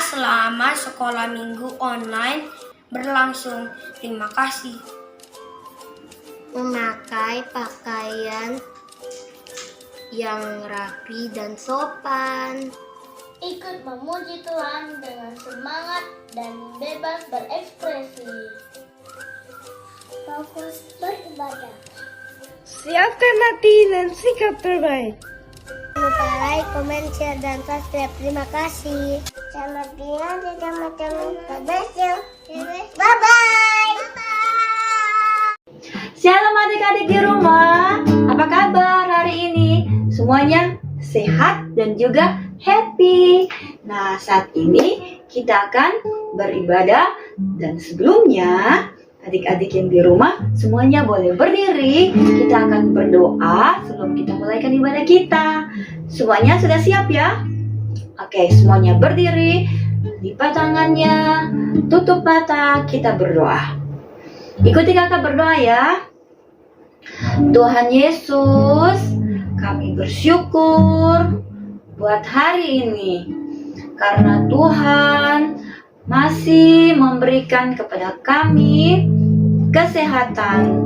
selama sekolah minggu online berlangsung. Terima kasih. Memakai pakaian yang rapi dan sopan. Ikut memuji Tuhan dengan semangat dan bebas berekspresi. Fokus beribadah. Siapkan hati dan sikap terbaik. Jangan lupa like, komen, share, dan subscribe. Terima kasih. Selamat tinggal di teman-teman. Bye-bye. Shalom adik-adik di rumah. Apa kabar hari ini? Semuanya sehat dan juga happy. Nah, saat ini kita akan beribadah dan sebelumnya adik-adik yang di rumah semuanya boleh berdiri. Kita akan berdoa sebelum kita mulaikan ibadah kita. Semuanya sudah siap ya? Oke, semuanya berdiri. Lipat tangannya, tutup mata, kita berdoa. Ikuti kakak berdoa ya. Tuhan Yesus, kami bersyukur buat hari ini karena Tuhan masih memberikan kepada kami kesehatan.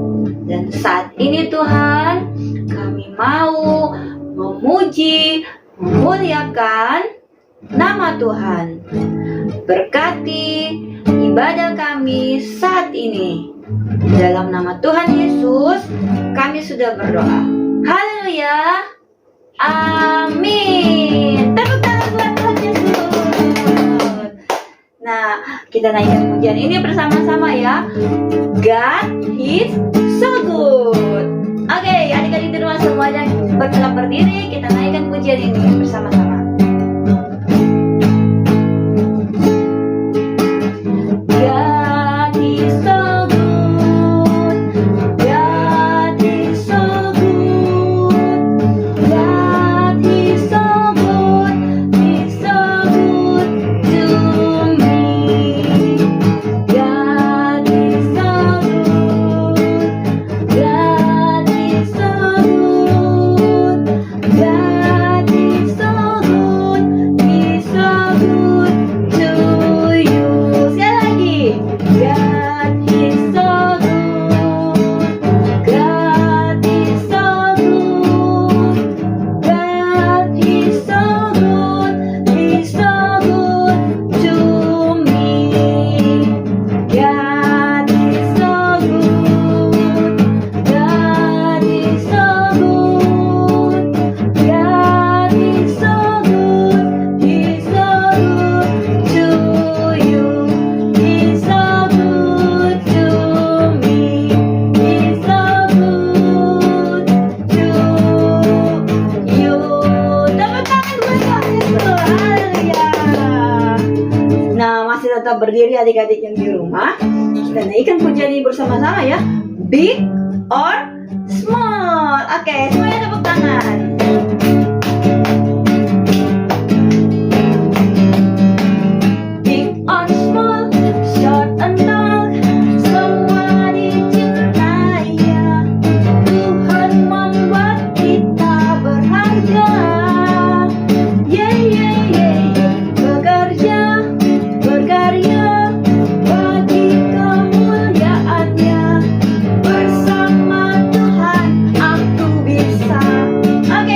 Dan saat ini Tuhan, kami mau memuji, memuliakan nama Tuhan. Berkati ibadah kami saat ini. Dalam nama Tuhan Yesus, kami sudah berdoa. Haleluya. Amin. Tepuk tangan buat Tuhan Yesus. Nah, kita naikkan pujian ini bersama-sama ya. God is so good. Oke, adik-adik di rumah semuanya bergerak berdiri. Kita naikkan pujian ini bersama-sama. God is so good. God is so good. God is so good. He's so good to me. God is so good. God is so good. God is so good. He's so good to you. Sekali lagi. God is so good. God is so good. God is so good. He's so good to me. God is so good. God is so good. God is so good. He's so good to you. He's so good to me. He's so good to you. Tepuk tangan buat Tuhan Yesus. Haleluya. Nah, masih tetap berdiri adik-adik yang di rumah. Kita naikkan pujian ini bersama-sama ya. Big or small. Oke, semuanya tepuk tangan. Big or small, short and tall, semua dicintai ya. Tuhan membuat kita berharga. Yeah, yeah, yeah, yeah. Bekerja, berkarya bagi kemuliaannya. Bersama Tuhan aku bisa. Oke,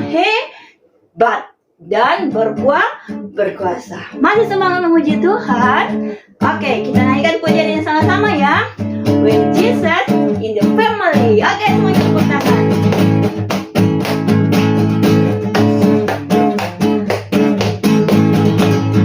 hebat dan berkuasa. Masih semangat memuji Tuhan? Oke, kita naikkan pujian ini sama-sama ya. When Jesus in the family. Oke, semuanya tepuk tangan.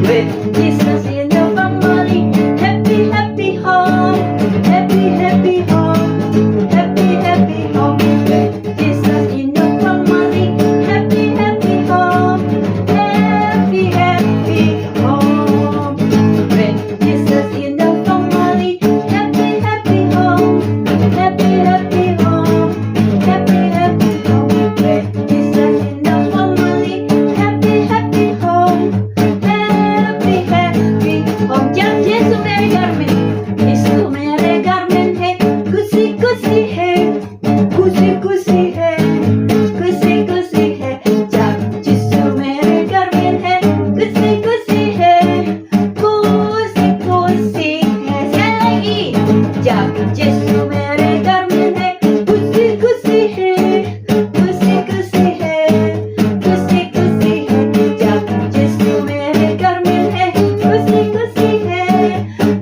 When Jesus in the family, happy happy home, happy happy home, happy happy home. When Jesus in the family, happy happy home, happy happy home. When Jesus in the family, happy happy home, happy happy home, happy happy home. When Jesus in the family, happy happy home, happy happy home. Jab Yesu mere garmen, Yesu mere garmen hai, kusi kusi hai, kusi kusi hai, kusi kusi hai. Jab Yesu mere garmen hai, kusi kusi hai, kusi kusi hai. Sekali lagi. Jab Yesu mere garmen hai, kusi kusi hai, kusi kusi hai, kusi kusi hai. Jab Yesu mere garmen hai, kusi kusi hai,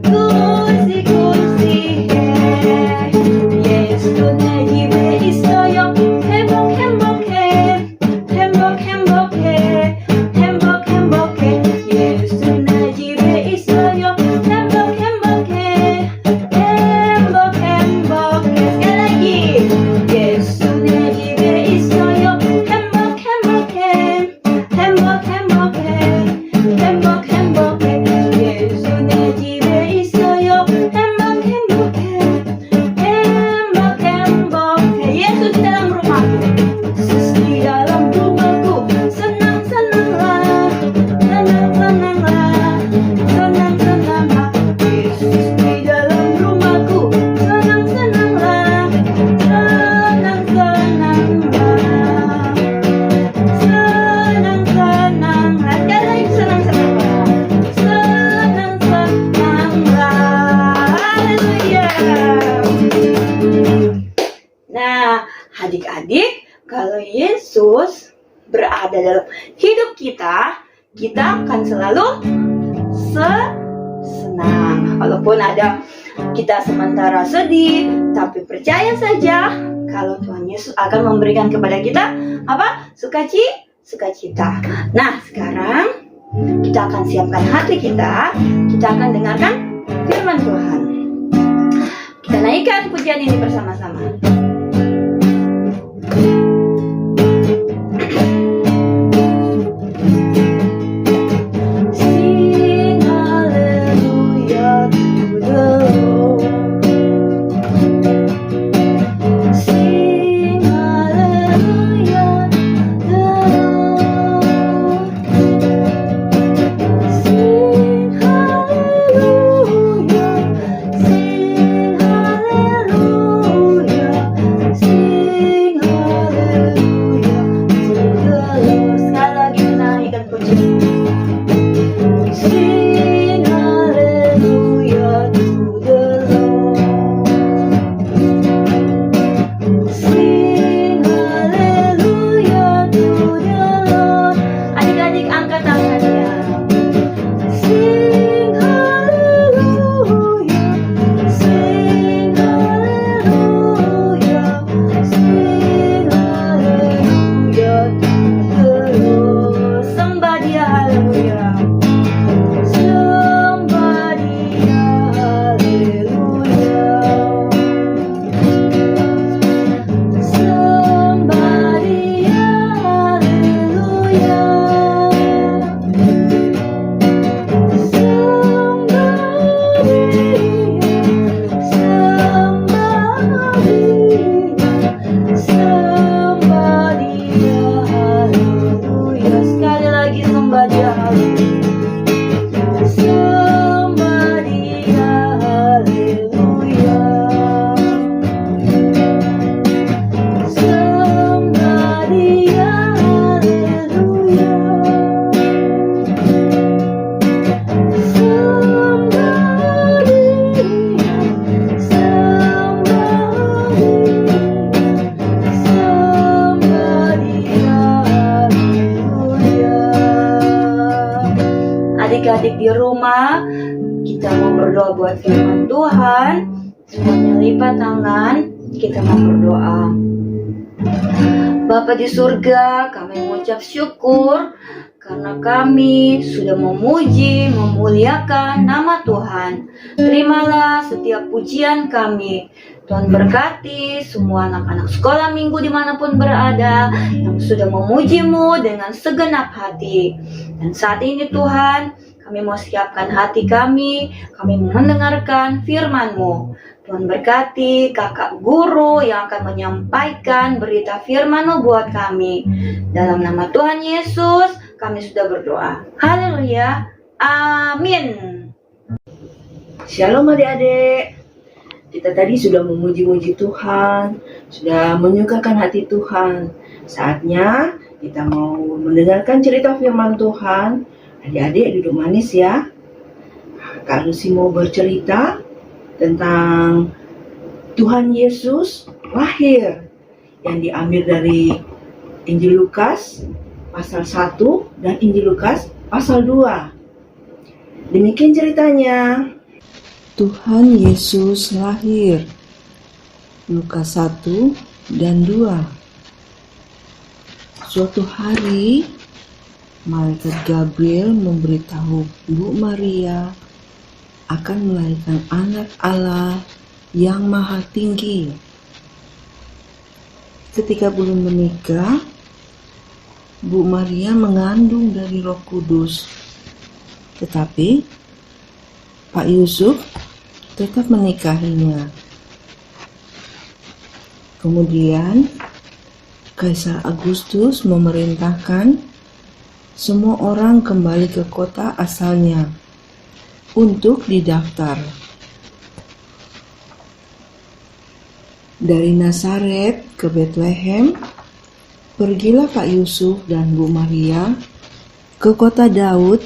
kusi kusi hai. Yesu nahi me isoyo, hembok hembok hai, hembok hembok hai, hembok hembok hai. Yesu nahi me isoyo, hembok hembok hai, hembok hembok hai. Sekali lagi. Yesu nahi me isoyo, hembok hembok hai, hembok hembok hai, hembok hembok hai. Yesu nahi me isoyo, hembok hembok hai, hembok hembok hai. Yesus di dalam rumahku, Yesus di dalam rumahku, senang senanglah, senang senanglah, senang senanglah. Yesus di dalam rumahku, senang senanglah, senang senanglah, senang senanglah. Sekali lagi senang senanglah, senang senanglah. Haleluya. Nah, adik-adik, kalau Yesus berada dalam hidup kita, kita akan selalu senang. Walaupun ada kita sementara sedih, tapi percaya saja kalau Tuhan Yesus akan memberikan kepada kita apa? Sukacita. Nah, sekarang kita akan siapkan hati kita akan dengarkan firman Tuhan. Kita naikkan pujian ini bersama-sama. Sing hallelujah to the Lord. Sing hallelujah to the Lord. Sing hallelujah, sing hallelujah, sing hallelujah. adik-adik di rumah, kita mau berdoa buat firman Tuhan. Semuanya lipat tangan, kita mau berdoa. Bapa di surga, kami mengucap syukur karena kami sudah memuji, memuliakan nama Tuhan. Terimalah setiap pujian kami. Tuhan berkati semua anak-anak sekolah minggu dimanapun berada yang sudah memuji-Mu dengan segenap hati. Dan saat ini Tuhan, kami mau siapkan hati kami mau mendengarkan firman-Mu. Tuhan berkati kakak guru yang akan menyampaikan berita firman-Mu buat kami. Dalam nama Tuhan Yesus, kami sudah berdoa. Haleluya. Amin. Shalom adik-adik. Kita tadi sudah memuji-muji Tuhan, sudah menyukakan hati Tuhan. Saatnya kita mau mendengarkan cerita firman Tuhan. Adik-adik duduk manis ya. Kak Lucy mau bercerita tentang Tuhan Yesus lahir yang diambil dari Injil Lukas pasal 1 dan Injil Lukas pasal 2. Demikian ceritanya. Tuhan Yesus lahir. Lukas 1 dan 2. Suatu hari, malaikat Gabriel memberitahu Bu Maria akan melahirkan anak Allah yang maha tinggi. Ketika belum menikah, Bu Maria mengandung dari Roh Kudus. Tetapi Pak Yusuf tetap menikahinya. Kemudian Kaisar Agustus memerintahkan semua orang kembali ke kota asalnya untuk didaftar. Dari Nazaret ke Bethlehem, pergilah Pak Yusuf dan Bu Maria ke kota Daud,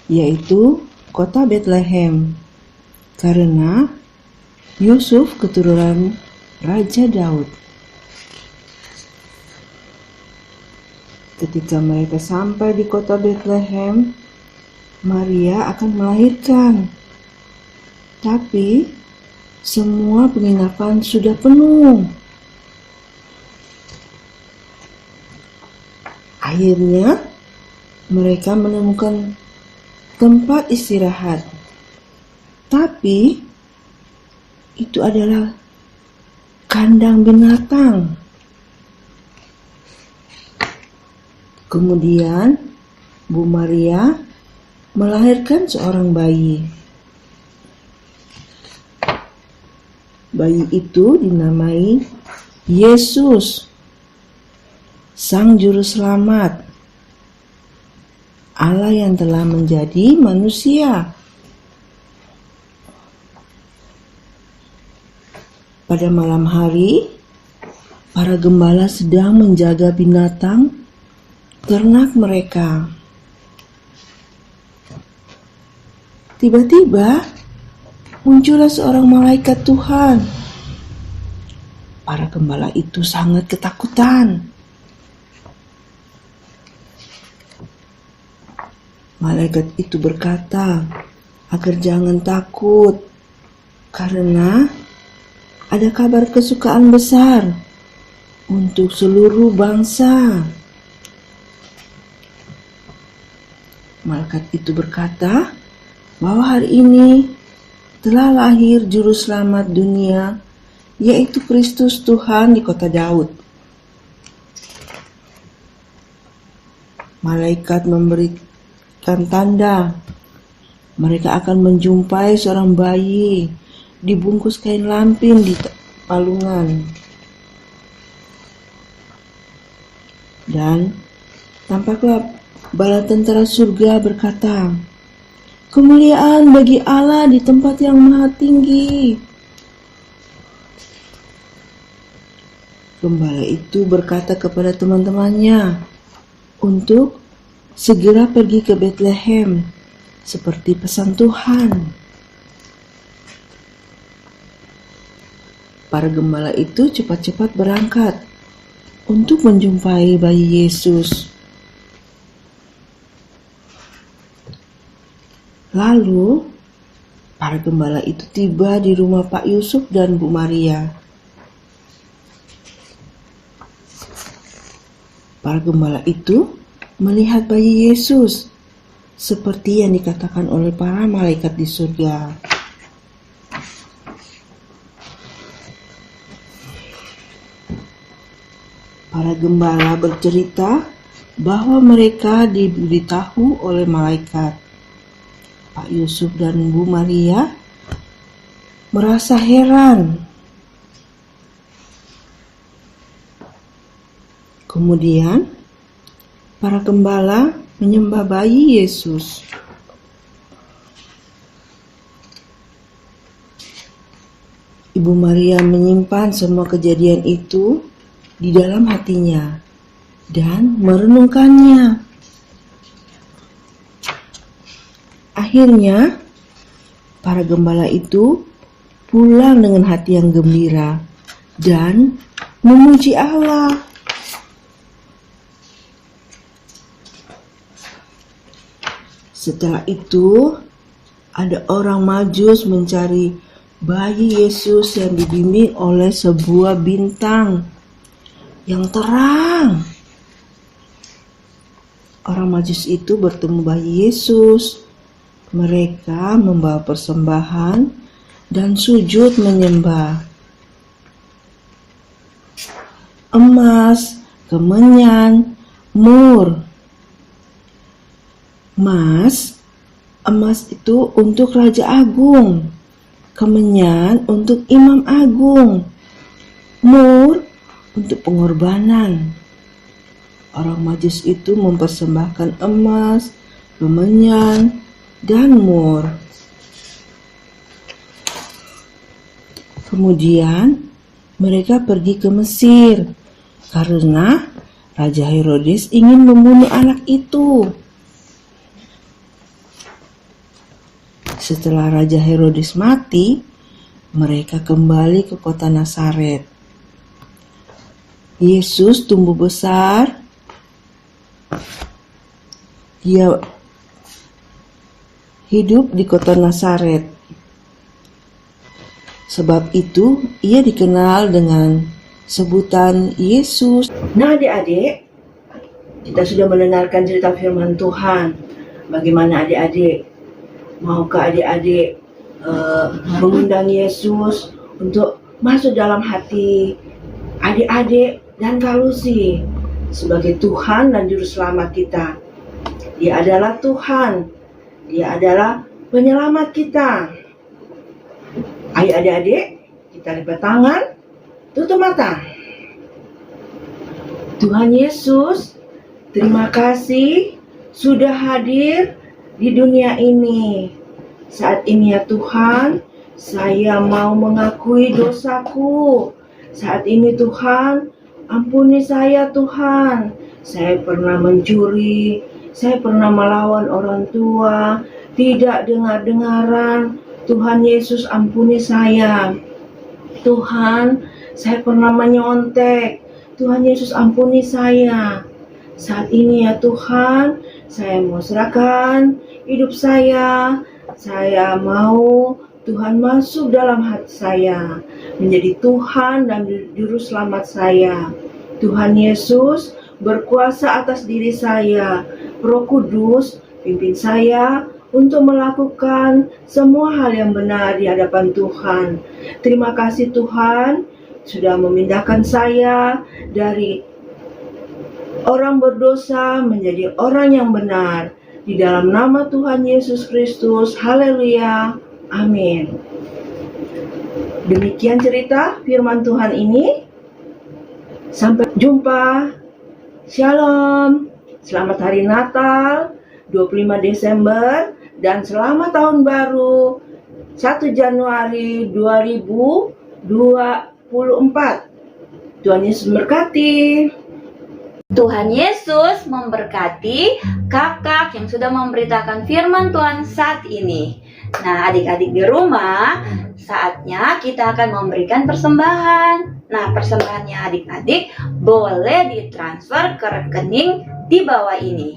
yaitu kota Bethlehem, karena Yusuf keturunan Raja Daud. Ketika mereka sampai di kota Bethlehem, Maria akan melahirkan. Tapi semua penginapan sudah penuh. Akhirnya mereka menemukan tempat istirahat. Tapi itu adalah kandang binatang. Kemudian Bu Maria melahirkan seorang bayi. Bayi itu dinamai Yesus, Sang Juru Selamat, Allah yang telah menjadi manusia. Pada malam hari, para gembala sedang menjaga binatang ternak mereka. Tiba-tiba muncullah seorang malaikat Tuhan. Para gembala itu sangat ketakutan. Malaikat itu berkata agar jangan takut, karena ada kabar kesukaan besar untuk seluruh bangsa. Malaikat itu berkata bahwa hari ini telah lahir Juru Selamat dunia, yaitu Kristus Tuhan di kota Daud. Malaikat memberikan tanda, mereka akan menjumpai seorang bayi dibungkus kain lampin di palungan. Dan tampaklah bala tentara surga berkata, "Kemuliaan bagi Allah di tempat yang maha tinggi." Gembala itu berkata kepada teman-temannya untuk segera pergi ke Bethlehem seperti pesan Tuhan. Para gembala itu cepat-cepat berangkat untuk menjumpai bayi Yesus. Lalu, para gembala itu tiba di rumah Pak Yusuf dan Bu Maria. Para gembala itu melihat bayi Yesus seperti yang dikatakan oleh para malaikat di surga. Para gembala bercerita bahwa mereka diberitahu oleh malaikat. Pak Yusuf dan Bu Maria merasa heran. Kemudian, para gembala menyembah bayi Yesus. Ibu Maria menyimpan semua kejadian itu di dalam hatinya dan merenungkannya. Akhirnya, para gembala itu pulang dengan hati yang gembira dan memuji Allah. Setelah itu, ada orang Majus mencari bayi Yesus yang dibimbing oleh sebuah bintang yang terang. Orang Majus itu bertemu bayi Yesus. Mereka membawa persembahan dan sujud menyembah. Emas, kemenyan, mur. Emas itu untuk Raja Agung, kemenyan untuk Imam Agung, mur untuk pengorbanan. Orang Majus itu mempersembahkan emas, kemenyan, dan mur. Kemudian mereka pergi ke Mesir karena Raja Herodes ingin membunuh anak itu. Setelah Raja Herodes mati, mereka kembali ke kota Nazaret. Yesus tumbuh besar. Dia hidup di kota Nazaret. Sebab itu, ia dikenal dengan sebutan Yesus. Nah adik-adik, kita sudah mendengarkan cerita firman Tuhan. Bagaimana adik-adik? Maukah adik-adik mengundang Yesus untuk masuk dalam hati adik-adik dan Kak Lucy sebagai Tuhan dan Juru Selamat kita? Dia adalah Tuhan. Dia adalah penyelamat kita. Ayo adik-adik, kita lipat tangan, tutup mata. Tuhan Yesus, terima kasih sudah hadir di dunia ini. Saat ini ya Tuhan, saya mau mengakui dosaku. Saat ini Tuhan, ampuni saya Tuhan. Saya pernah mencuri, saya pernah melawan orang tua, tidak dengar-dengaran. Tuhan Yesus ampuni saya. Tuhan, saya pernah menyontek. Tuhan Yesus ampuni saya. Saat ini ya Tuhan, saya mau serahkan hidup saya. Saya mau Tuhan masuk dalam hati saya, menjadi Tuhan dan Juru Selamat saya. Tuhan Yesus berkuasa atas diri saya. Roh Kudus pimpin saya untuk melakukan semua hal yang benar di hadapan Tuhan. Terima kasih Tuhan sudah memindahkan saya dari orang berdosa menjadi orang yang benar. Di dalam nama Tuhan Yesus Kristus, haleluya, amin. Demikian cerita firman Tuhan ini. Sampai jumpa. Shalom. Selamat hari Natal 25 Desember dan selamat tahun baru 1 Januari 2024. Tuhan Yesus memberkati. Tuhan Yesus memberkati kakak yang sudah memberitakan firman Tuhan saat ini. Nah, adik-adik di rumah, saatnya kita akan memberikan persembahan. Nah, persembahannya adik-adik boleh ditransfer ke rekening di bawah ini.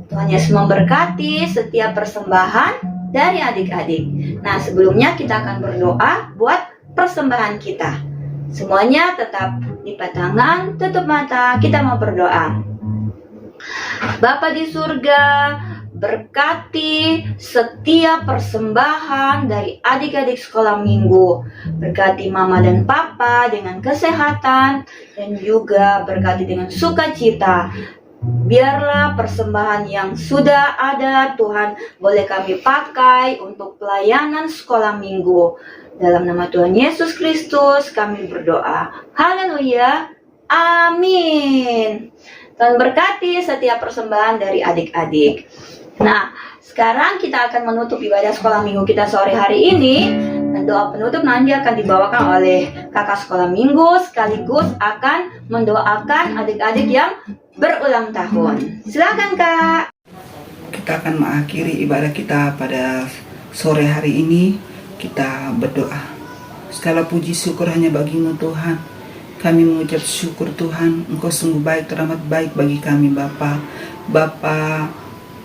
Tuhan Yesus memberkati setiap persembahan dari adik-adik. Nah, sebelumnya kita akan berdoa buat persembahan kita. Semuanya tetap lipat tangan, tutup mata, kita mau berdoa. Bapa di surga, berkati setiap persembahan dari adik-adik sekolah minggu. Berkati mama dan papa dengan kesehatan dan juga berkati dengan sukacita. Biarlah persembahan yang sudah ada Tuhan boleh kami pakai untuk pelayanan sekolah minggu. Dalam nama Tuhan Yesus Kristus kami berdoa. Haleluya. Amin. Tuhan berkati setiap persembahan dari adik-adik. Nah, sekarang kita akan menutup ibadah sekolah minggu kita sore hari ini. Dan doa penutup nanti akan dibawakan oleh kakak sekolah minggu sekaligus akan mendoakan adik-adik yang berulang tahun. Silakan Kak. Kita akan mengakhiri ibadah kita pada sore hari ini. Kita berdoa. Segala puji syukur hanya bagimu Tuhan. Kami mengucap syukur Tuhan, Engkau sungguh baik, teramat baik bagi kami Bapa. Bapa,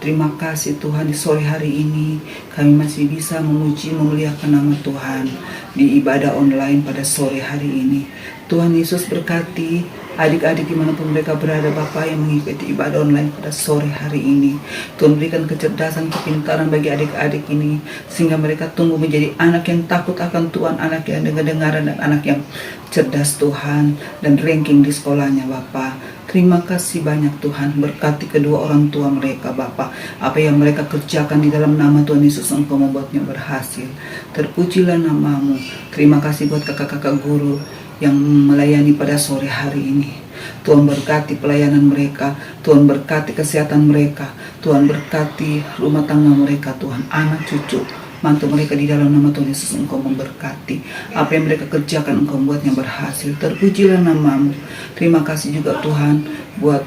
terima kasih Tuhan di sore hari ini kami masih bisa memuji memuliakan nama Tuhan di ibadah online pada sore hari ini. Tuhan Yesus berkati adik-adik dimanapun mereka berada Bapa yang mengikuti ibadah online pada sore hari ini. Tuhan berikan kecerdasan, kepintaran bagi adik-adik ini sehingga mereka tumbuh menjadi anak yang takut akan Tuhan, anak yang dengar-dengaran dan anak yang cerdas Tuhan dan ranking di sekolahnya Bapa. Terima kasih banyak Tuhan, berkati kedua orang tua mereka Bapa. Apa yang mereka kerjakan di dalam nama Tuhan Yesus Engkau membuatnya berhasil. Terpujilah namamu. Terima kasih buat kakak-kakak guru yang melayani pada sore hari ini. Tuhan berkati pelayanan mereka, Tuhan berkati kesehatan mereka, Tuhan berkati rumah tangga mereka, Tuhan anak cucu mantu mereka di dalam nama Tuhan Yesus Engkau memberkati. Apa yang mereka kerjakan Engkau membuatnya berhasil. Terpujilah namamu. Terima kasih juga Tuhan buat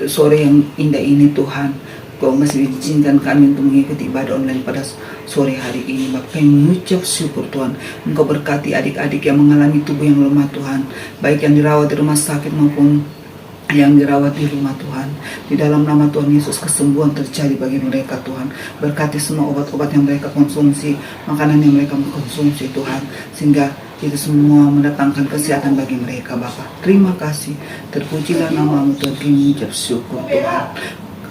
sore yang indah ini Tuhan. Kau masih izinkan kami untuk mengikuti ibadah online pada sore hari ini. Bapak kami mengucap syukur Tuhan. Engkau berkati adik-adik yang mengalami tubuh yang lemah Tuhan, baik yang dirawat di rumah sakit maupun yang dirawat di rumah Tuhan. Di dalam nama Tuhan Yesus kesembuhan terjadi bagi mereka Tuhan. Berkati semua obat-obat yang mereka konsumsi, makanan yang mereka konsumsi Tuhan, sehingga itu semua mendatangkan kesehatan bagi mereka Bapa. Terima kasih. Terpujilah namamu Tuhan. Kami mengucap syukur Tuhan.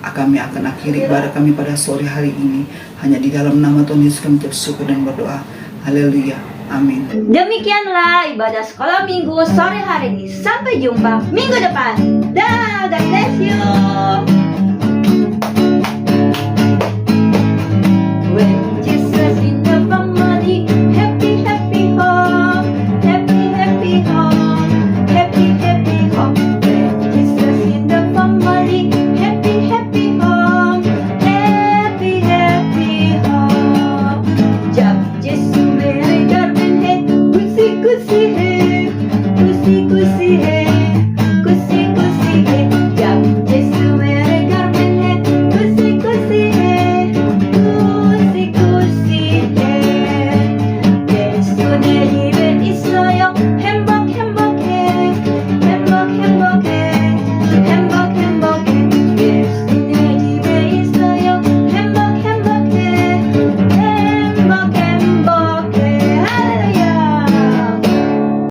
Kami akan akhiri ibadah kami pada sore hari ini hanya di dalam nama Tuhan Yesus kami mengucap syukur dan berdoa. Haleluya. Amin. Demikianlah ibadah sekolah minggu sore hari ini. Sampai jumpa minggu depan. Dah, God bless you.